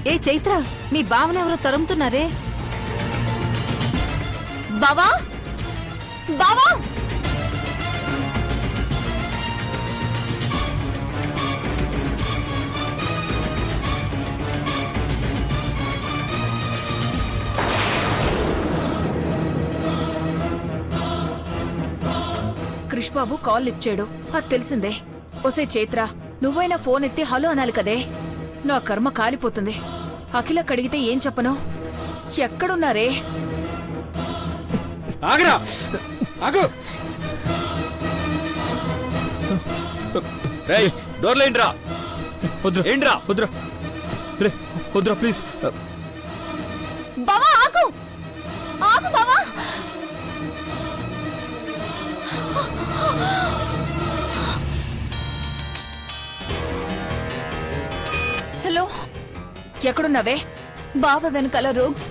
ఏ చైత్ర, మీ బావనెవరో తరుముతున్నారే. బావా, బావా! క్రిష్ బాబు call lift చేయడు, అది తెలిసిందే. ఒసే చైత్ర, నువ్వైనా ఫోన్ ఎత్తి హలో అనాలి కదే. నా కర్మ కాలిపోతుంది. అఖిల కడిగితే ఏం చెప్పను? ఎక్కడున్నారే? ఆగరా, ఆగు. రేయ్, డోర్లో ఏంట్రా? వద్దురా, ఏంట్రా? వద్దురా, రే వద్దురా ప్లీజ్. బావా ఆగు, ఆగు బావా. హలో, ఎక్కడున్నావే? బావ వెనకాల రోగ్స్,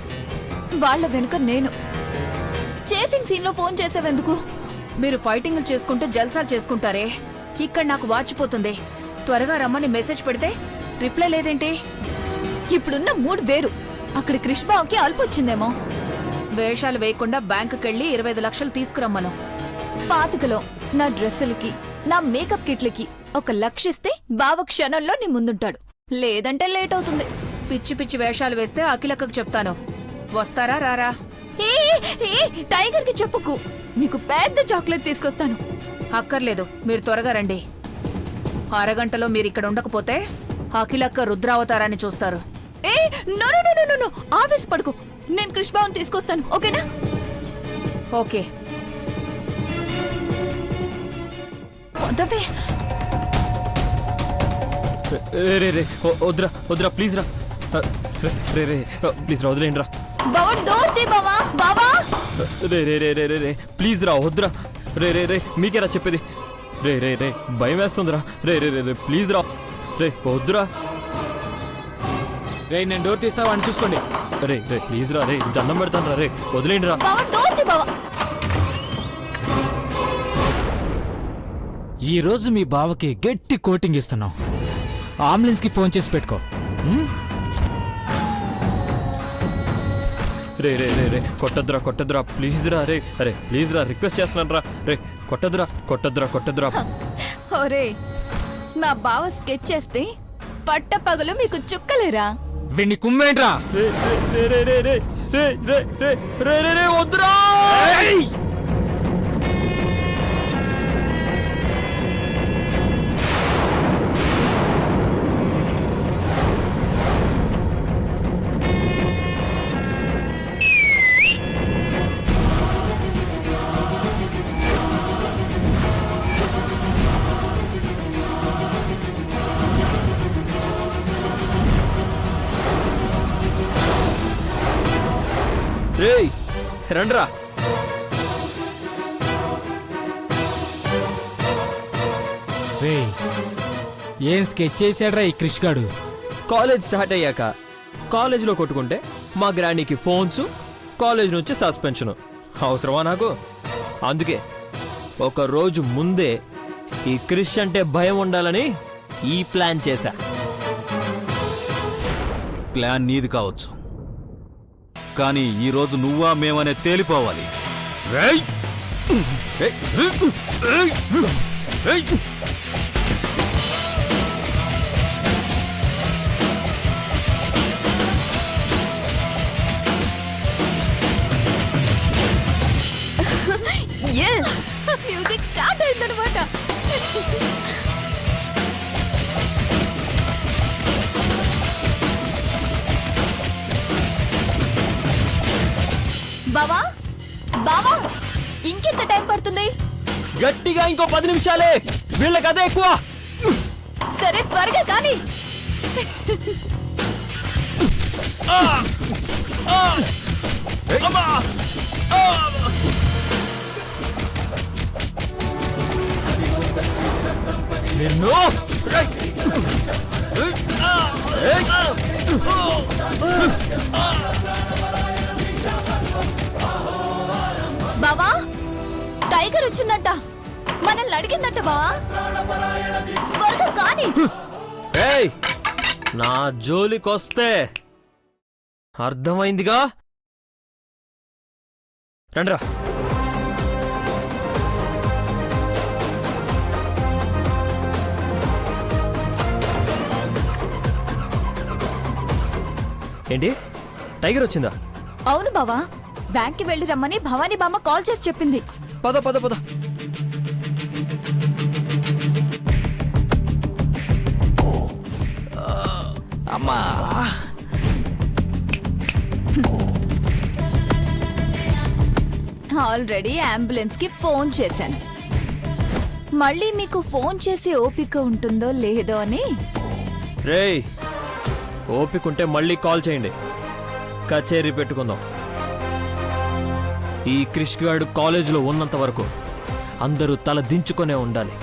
వాళ్ళ వెనుక నేను. చేసింగ్ సీన్ లో ఫోన్ చేసావెందుకు? మీరు ఫైటింగ్ చేసుకుంటూ జల్సాలు చేసుకుంటారే, ఇక్కడ నాకు వాచిపోతుంది. త్వరగా రమ్మని మెసేజ్ పెడితే రిప్లై లేదేంటి? ఇప్పుడున్న మూడ్ వేరు. అక్కడ క్రిష్ బావకి అల్పొచ్చిందేమో. వేషాలు వేయకుండా బ్యాంకుకెళ్ళి 25 లక్షలు తీసుకురమ్మను. పాతికలో నా డ్రెస్సులకి, నా మేకప్ కిట్లకి 1 లక్ష ఇస్తే బావ క్షణంలో నీ ముందుంటాడు. లేదంటే లేట్ అవుతుంది. పిచ్చి పిచ్చి వేషాలు వేస్తే అఖిలక్కకు చెప్తాను. వస్తారా రారా? ఏ టైగర్ కి చెప్పుకు, నీకు పెద్ద చాక్లెట్ తీసుకొస్తాను. అక్కర్లేదు, మీరు త్వరగా రండి. అరగంటలో మీరు ఇక్కడ ఉండకపోతే అఖిలక్క రుద్రావతారాన్ని చూస్తారు. ఏ no no no no no, ఆవేశపడకు. నేను క్రిష్ బావని తీసుకొస్తాను, ఓకేనా? ఓకే. వద్దవే. రే రే రే, వద్దురా వద్దురా ప్లీజ్ రా. రే రే ప్లీజ్ రా, వదిలేండి రా. బావా డోర్ తీ బావా. బావా రే రే రే రే రే రే ప్లీజ్ రా, వద్దురా. రే రే రే మీకేరా చెప్పేది. రే రే రే భయం వేస్తుందిరా. రే రే రే రే ప్లీజ్ రా. రే వద్దురా. రే నేను డోర్ తీస్తావా అని చూసుకోండి. రే రే ప్లీజ్ రా, రే దండం పెడతాను రా. రే వదిలేండి రా. బావా డోర్ తీ బావా. ఈ రోజు మీ బావకి గట్టి కోటింగ్ ఇస్తున్నాం. అంబులెన్స్ కి ఫోన్ చేసి పెట్టుకో. రే రే రే రే కొట్టద్దురా కొట్టద్దురా ప్లీజ్ రా. రే అరే ప్లీజ్ రా, రిక్వెస్ట్ చేస్తున్నాను రా. రే కొట్టద్దురా కొట్టద్దురా కొట్టద్దురా. ఒరే, నా బావ స్కెచ్ చేస్తే పట్టపగలు మీకు చుక్కలేరా? వీడిని కుమ్మేంట్రా. రే రే రే రే రే రే రే రే రే రే రే వద్దురా. రేయ్ రండ్రా. రే ఏం స్కెచ్ చేశాడ్రా ఈ క్రిష్ గాడు. కాలేజ్ స్టార్ట్ అయ్యాక కాలేజ్లో కొట్టుకుంటే మా గ్రాండీకి ఫోన్స్, కాలేజ్ నుంచి సస్పెన్షన్. అవసరమా నాకు? అందుకే ఒక రోజు ముందే ఈ క్రిష్ అంటే భయం ఉండాలని ఈ ప్లాన్ చేశా. ప్లాన్ నీది కావచ్చు, కానీ ఈరోజు నువ్వా మేమనే తేలిపోవాలి. ఎస్, మ్యూజిక్ స్టార్ట్ అయిందనమాట. బావా బావా, ఇంకెంత టైం పడుతుంది? గట్టిగా ఇంకో 10 నిమిషాలే, వీళ్ళకి అదే ఎక్కువ. సరే త్వరగా కానీ. నిన్ను బావా, టైగర్ వచ్చిందంట, మనల్ని అడిగిందంట బావా. త్వరగా కానీ. ఏయ్, నా జోలికొస్తే అర్థమైందిగా రండ్రా. ఏంటి టైగర్ వచ్చిందా? అవును బావా, బ్యాంక్కి వెళ్ళి రమ్మని భవానీ బామ్మ కాల్ చేసి చెప్పింది. పద పద పద. అమ్మా ఆల్రెడీ అంబులెన్స్ కి ఫోన్ చేశాను. మళ్ళీ మీకు ఫోన్ చేసి ఓపిక ఉంటుందో లేదో అని. రేయ్, ఓపికంటే మళ్ళీ కాల్ చేయండి, కచేరీ పెట్టుకుందాం. ఈ క్రిష్ గాడు కాలేజీలో ఉన్నంత వరకు అందరూ తల దించుకొనే ఉండాలి.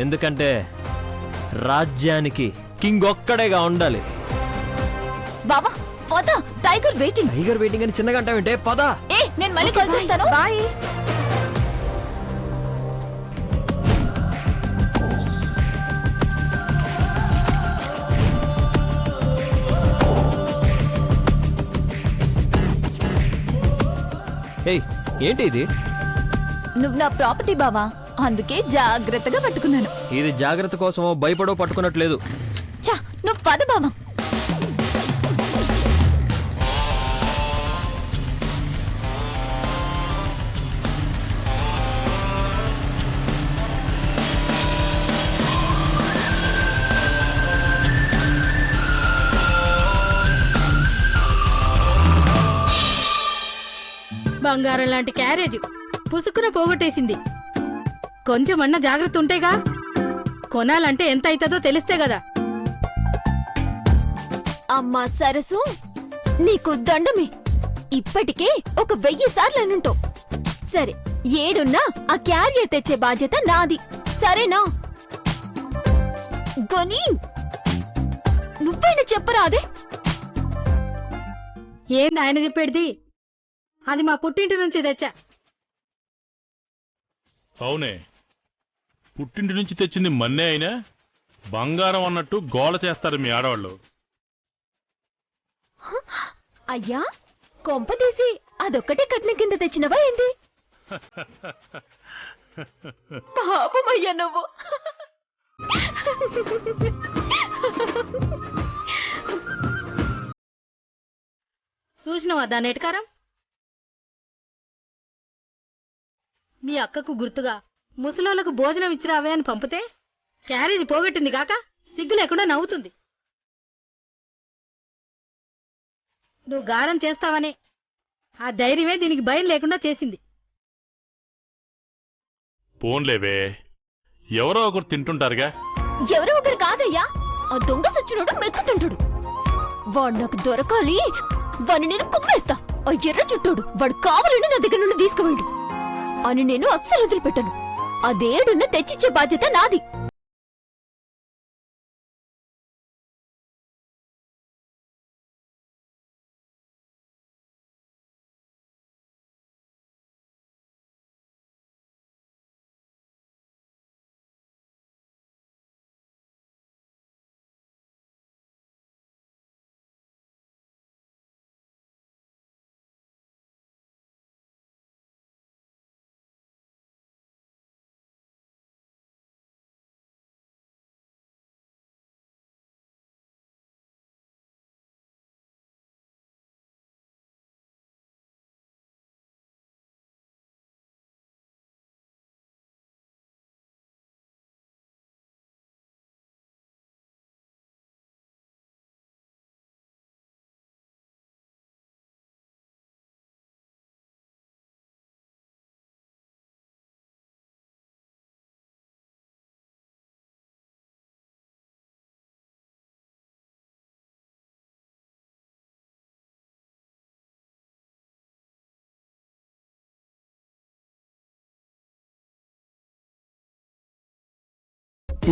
ఎందుకంటే రాజ్యానికి కింగ్ ఒక్కడేగా ఉండాలి. బావా పద, టైగర్ వెయిటింగ్. టైగర్ వెయిటింగ్ అని చిన్నగా అంటావేంటే? పద. ఏ నేను మళ్ళీ కాల్ చేస్తాను. బాయ్. ఏయ్, ఏంటి ఇది? నువ్వు నా ప్రాపర్టీ బావా, అందుకే జాగ్రత్తగా పట్టుకున్నాను. ఇది జాగ్రత్త కోసమో భయపడో పట్టుకున్నట్లేదు. చా, నువ్వు పద బావా. బంగారం లాంటి క్యారేజ్ పుసుకున పోగొట్టేసింది. కొంచెమన్నా జాగ్రత్త ఉంటేగా. కొనాలంటే ఎంత అవుతుందో తెలిస్తే కదా. అమ్మా సరసు, నీకు దండమే. ఇప్పటికే ఒక 1000 సార్లు అనుంటావు. సరే, ఏడున్నా ఆ క్యారియర్ తెచ్చే బాధ్యత నాది, సరేనా? గని నువ్వైనా చెప్పరాదే. ఏంది ఆయన చెప్పేది? అది మా పుట్టింటి నుంచి తెచ్చా. అవునే, పుట్టింటి నుంచి తెచ్చింది మన్నే అయినా బంగారం అన్నట్టు గోల చేస్తారు మీ ఆడవాళ్ళు. అయ్యా, కొంపదీసి అదొక్కటే కట్న కింద తెచ్చినవా ఏంది? పాపమయ్యా నువ్వు. చూసినవా దాని ఎటకారం? నీ అక్కకు గుర్తుగా ముసలోళ్లకు భోజనం ఇచ్చిరావే అని పంపితే క్యారేజీ పోగొట్టింది కాక సిగ్గు లేకుండా నవ్వుతుంది. నువ్వు గారం చేస్తావనే ఆ ధైర్యమే దీనికి భయం లేకుండా చేసింది. పోన్లేవే, ఎవరో ఒకరు తింటుంటారుగా. ఎవరో ఒకరు కాదయ్యా, ఆ దొంగ సచ్చినోడు మెక్కుతుంటాడు. వాడు నాకు దొరకాలి, వాడిని నేను కుమ్మేస్తా. ఆ ఎర్ర చుట్టోడు వాడు కావాలని నా దగ్గర నుండి తీసుకువెళ్ళు అని నేను అస్సలు వదిలిపెట్టను. అదేడున్న తెచ్చిచ్చే బాధ్యత నాది.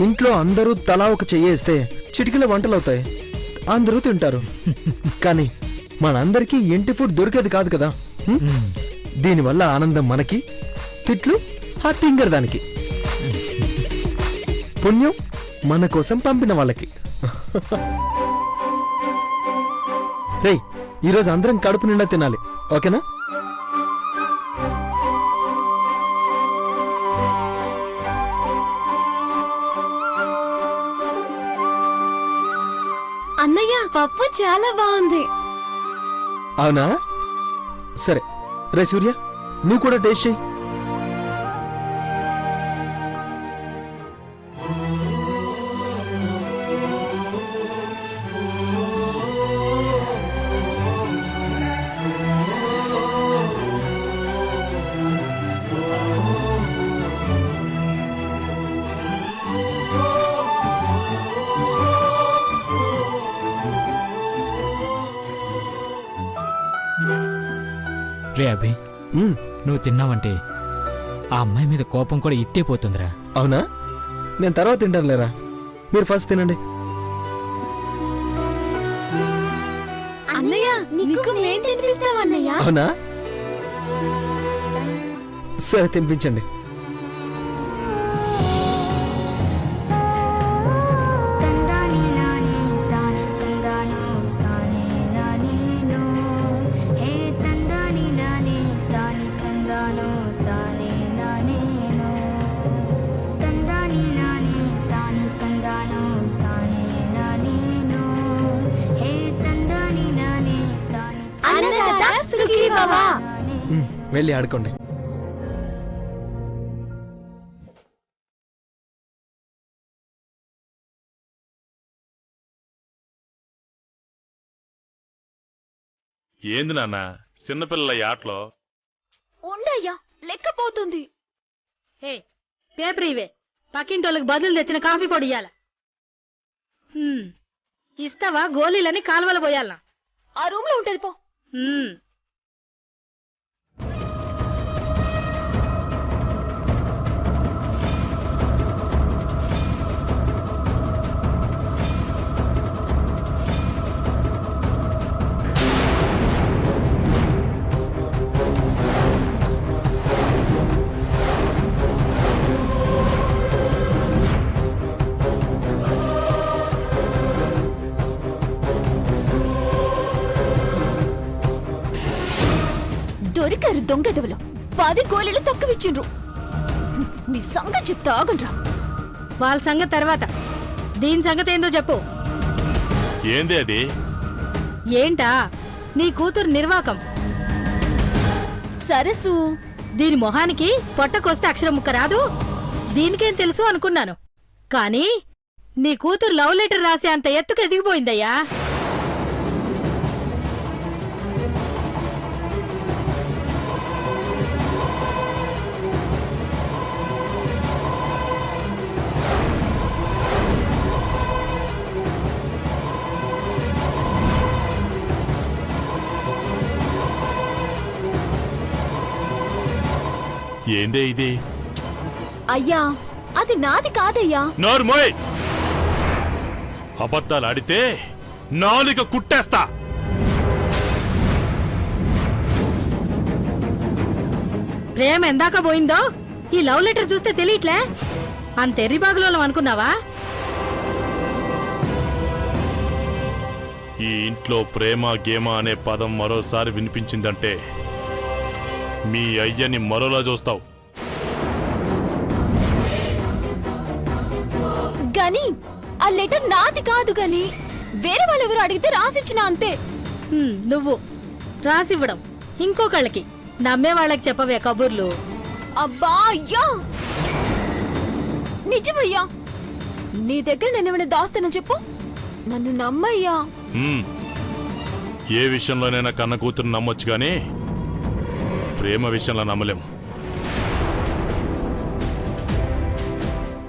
ఇంట్లో అందరూ తలా ఒక చెయ్యేస్తే చిటికల వంటలవుతాయి, అందరూ తింటారు. కానీ మనందరికీ ఇంటి ఫుడ్ దొరికేది కాదు కదా. దీనివల్ల ఆనందం మనకి, తిట్లు ఆ తింగర్ దానికి, పుణ్యం మన కోసం పంపిన వాళ్ళకి. రేయ్ ఈరోజు అందరం కడుపు నిండా తినాలి, ఓకేనా? అన్నయ్య పప్పు చాలా బాగుంది. అవునా? సరే రే సూర్య, నువ్వు కూడా టేస్ట్ చెయ్యి. రే అభి, మ్మ్. నువ్వు తిన్నావంటే ఆ అమ్మాయి మీద కోపం కూడా ఇట్టే పోతుందిరా. అవునా? నేను తర్వాత తింటాను లేరా, మీరు ఫస్ట్ తినండి. అన్నయ్య నీకు మేం తినిపిస్తాం అన్నయ్య. అవునా? సరే తినిపించండి. అన్నదాత సుఖీ భవ. వెళ్ళి ఆడుకోండి. ఏంది నాన్న చిన్నపిల్లల ఈ ఆటలో? ఉండయ్యా లెక్కపోతుంది. హే పేపర్ ఇవే, పక్కింటోళ్ళకి బదులు తెచ్చిన కాఫీ పొడి ఇయ్యాల. ఇస్తావా? గోళీలని కాలువల పోయాలనా? ఆ రూమ్ లో ఉంటది పో. దొరికారు దొంగెదవలో 10 గోళీలు తక్కువిచ్చిండ్రు. మీ సంగతి చెప్తా ఆగండ్రా. వాళ్ళ సంగతి తర్వాత, దీని సంగతి ఏందో చెప్పు. ఏంది అది? ఏంటా? నీ కూతురు నిర్వాకం. సరసు దీని మొహానికి పొట్టకొస్తే అక్షరం ముక్క రాదు, దీనికేం తెలుసు అనుకున్నాను. కానీ నీ కూతురు లవ్ లెటర్ రాసే అంత ఎత్తుకు ఎదిగిపోయిందయ్యా. ఏందే ఇది? అయ్యా అది నాది కాదయ్యా. నోర్మోయ్! అబద్ధాలు ఆడితే నాలుక కుట్టేస్తా. ప్రేమ ఎందాక పోయిందో ఈ లవ్ లెటర్ చూస్తే తెలియట్లే. అంతెర్రి బాగులోలం అనుకున్నావా? ఈ ఇంట్లో ప్రేమ గేమ అనే పదం మరోసారి వినిపించిందంటే మీ అయ్యని మరోలా చూస్తావు. గాని ఆ లెటర్ నాది కాదు గాని వేరే వాళ్ళెవరు అడిగితే రాసిచ్చిన అంతే. నువ్వు రాసివ్వడం ఇంకొకళ్ళకి, నమ్మే వాళ్ళకి చెప్పవే కబుర్లు. అబ్బా అయ్యా, నిజమయ్యా. నీ దగ్గర నేనేమైనా దాస్తానో చెప్పు, నన్ను నమ్మయ్యా. ఏ విషయంలోనైనా కన్న కూతురు నమ్మొచ్చు గానీ ప్రేమ విషయంలో నమ్మలేం.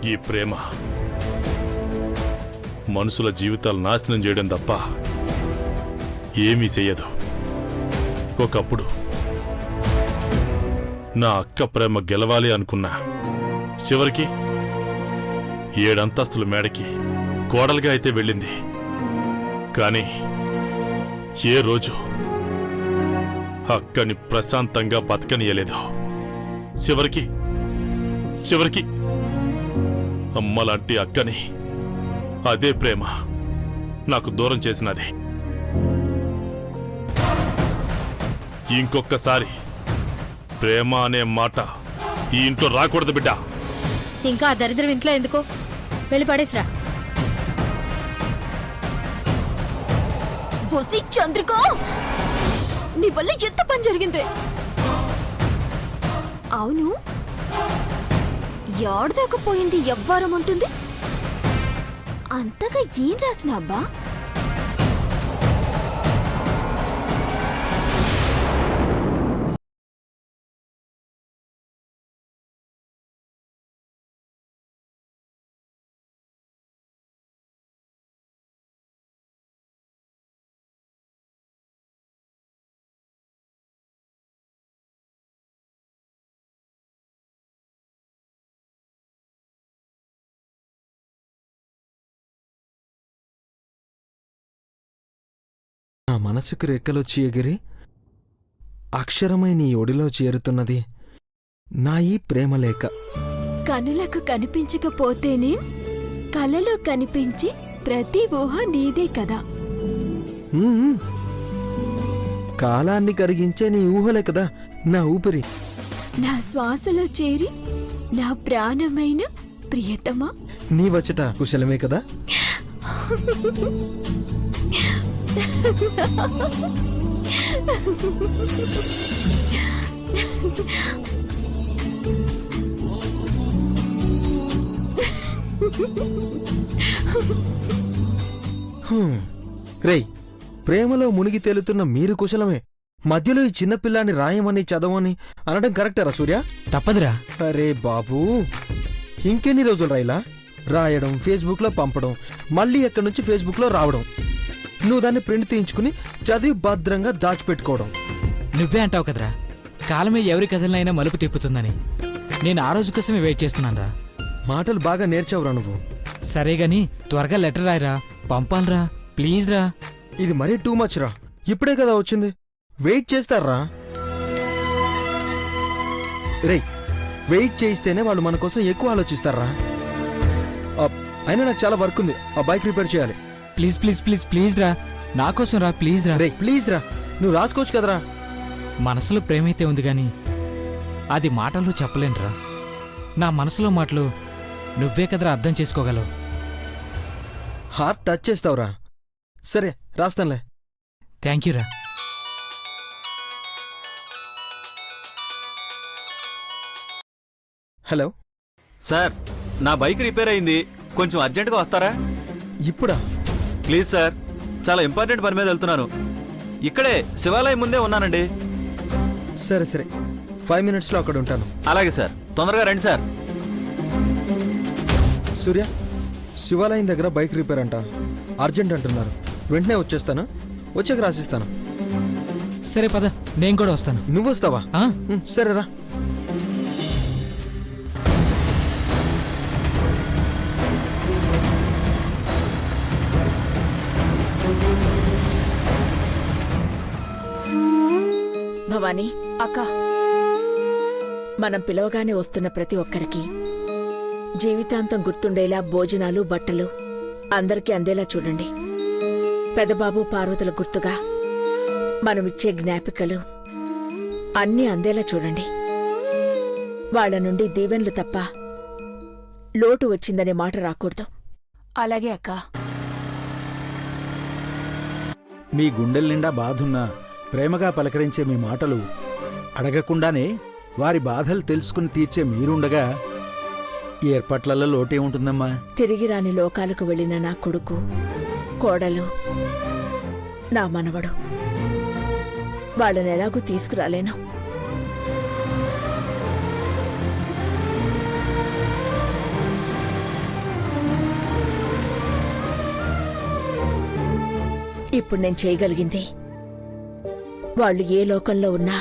ఈ ప్రేమ మనుషుల జీవితాలు నాశనం చేయడం తప్ప ఏమీ చెయ్యదు. ఒకప్పుడు నా అక్క ప్రేమ గెలవాలి అనుకున్నా, చివరికి 7 అంతస్తుల మేడకి కోడలుగా అయితే వెళ్ళింది. కానీ ఏ రోజు అక్కని ప్రశాంతంగా బతకనియలేదు. చివరికి అమ్మలాంటి అక్కని అదే ప్రేమ నాకు దూరం చేసినది. ఇంకొకసారి ప్రేమ అనే మాట ఈ ఇంట్లో రాకూడదు బిడ్డ. ఇంకా ఆ దరిద్రం ఇంట్లో ఎందుకు? వెళ్ళి పడేసిరా. వసి చంద్రిక, నీ వల్ల ఎంత పని జరిగింది? అవును, యాడదాకా పోయింది ఎవ్వారం ఉంటుంది? అంతగా ఏం రాసిన అబ్బా? నా మనసుకు రెక్కలొచ్చి ఎగిరి అక్షరమై నీ ఒడిలో చేరుతున్నది నా ఈ ప్రేమలేఖ. కనులకు కనిపించకపోతేనే కలలో కనిపించి ప్రతి ఊహ నీదే కదా. ఉమ్. కాలాన్ని కరిగించే నీ ఊహలే కదా నా ఊపిరి. నా శ్వాసలో చేరి నా ప్రాణమైన ప్రియతమా, నీ వచ్చట కుశలమే కదా. రేయ్, ప్రేమలో మునిగి తేలుతున్న మీరు కుశలమే, మధ్యలో ఈ చిన్నపిల్లాన్ని రాయమని చదవని అనడం కరెక్టరా సూర్య? తప్పదురా. అరే బాబూ, ఇంకెన్ని రోజులు రైలా రాయడం, ఫేస్బుక్లో పంపడం, మళ్ళీ ఎక్కడి నుంచి ఫేస్బుక్లో రావడం, నువ్వు దాన్ని ప్రింట్ తీయించుకుని చదివి భద్రంగా దాచిపెట్టుకోవడం. నువ్వే అంటావు కదరా, కాలమే ఎవరి కథలనైనా మలుపు తిప్పుతుందని. నేను ఆ రోజు కోసమే వెయిట్ చేస్తున్నానురా. మాటలు బాగా నేర్చావురా నువ్వు. సరే గాని త్వరగా లెటర్ రాయరా, పంపాలరా, ప్లీజ్ రా. ఇది మరీ టూ మచ్ రా, ఇప్పుడే కదా వచ్చింది, వెయిట్ చేస్తారా? రేయ్, వెయిట్ చేయిస్తేనే వాళ్ళు మన కోసం ఎక్కువ ఆలోచిస్తారా? అయినా నాకు చాలా వర్క్ ఉంది, ఆ బైక్ రిపేర్ చేయాలి. ప్లీజ్ ప్లీజ్ ప్లీజ్ ప్లీజ్ రా, నా కోసం రా, ప్లీజ్ రా. రే ప్లీజ్ రా, నువ్వు రాసుకోవచ్చు కదరా. మనసులో ప్రేమైతే ఉంది గాని అది మాటల్లో చెప్పలేనురా. నా మనసులో మాటలు నువ్వే కదరా అర్థం చేసుకోగలవు. హార్ట్ టచ్ చేస్తావురా. సరే రాస్తానులే. థ్యాంక్ యూ రా. హలో సార్, నా బైక్ రిపేర్ అయింది, కొంచెం అర్జెంటుగా వస్తారా? ఇప్పుడా? ప్లీజ్ సార్, చాలా ఇంపార్టెంట్ పని మీద వెళ్తున్నాను. ఇక్కడే శివాలయం ముందే ఉన్నానండి. సరే సరే, 5 minutesలో అక్కడ ఉంటాను. అలాగే సార్, తొందరగా రండి సార్. సూర్య, శివాలయం దగ్గర బైక్ రిపేర్ అంట, అర్జెంట్ అంటున్నారు. వెంటనే వచ్చేస్తాను, వచ్చాక రాసిస్తాను. సరే పద, నేను కూడా వస్తాను. నువ్వు వస్తావా? ఆ? సరేరా. భవానీ అక్క, మనం పిలవగానే వస్తున్న ప్రతి ఒక్కరికి జీవితాంతం గుర్తుండేలా భోజనాలు, బట్టలు అందరికీ అందేలా చూడండి. పెదబాబు, పార్వతుల గుర్తుగా మనమిచ్చే జ్ఞాపికలు అన్నీ అందేలా చూడండి. వాళ్ల నుండి దీవెన్లు తప్ప లోటు వచ్చిందనే మాట రాకూడదు. అలాగే అక్క. మీ గుండెల నిండా బాధున్నా ప్రేమగా పలకరించే మీ మాటలు, అడగకుండానే వారి బాధలు తెలుసుకుని తీర్చే మీరుండగా ఏర్పాట్లలో లోటే ఉంటుందమ్మా. తిరిగి రాని లోకాలకు వెళ్లిన నా కొడుకు, కోడలు, నా మనవడు, వాళ్ళనెలాగూ తీసుకురాలేను. ఇప్పుడు నేను చేయగలిగింది వాళ్ళు ఏ లోకంలో ఉన్నా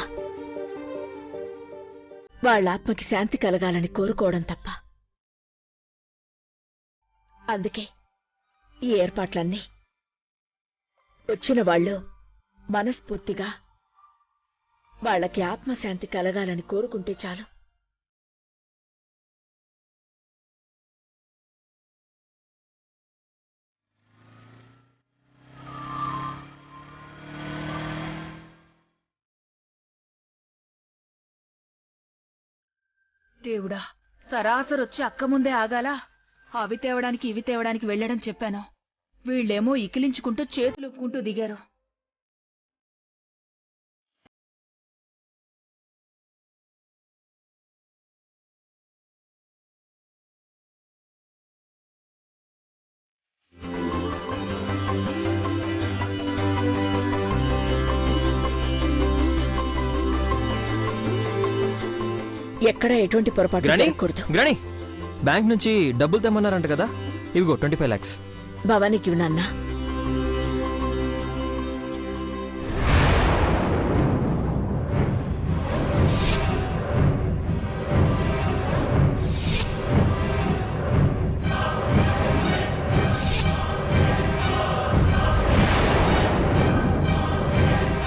వాళ్ళ ఆత్మకి శాంతి కలగాలని కోరుకోవడం తప్ప. అందుకే ఈ ఏర్పాట్లన్నీ వచ్చిన వాళ్ళు మనస్ఫూర్తిగా వాళ్ళకి ఆత్మశాంతి కలగాలని కోరుకుంటే చాలు. దేవుడా, సరాసరొచ్చి అక్క ముందే ఆగాలా? అవి తేవడానికి ఇవి తేవడానికి వెళ్ళడం చెప్పాను. వీళ్ళేమో ఇకిలించుకుంటూ చేతులు ఒప్పుకుంటూ దిగారు. ఎక్కడ ఎటువంటి పొరపాటు గ్రాని జరగకూడదు. గ్రాని బ్యాంక్ నుంచి డబ్బులు తెమ్మన్నారంట కదా, ఇవిగో 25 lakhs. భవానీకి ఇవ్వు నాన్న.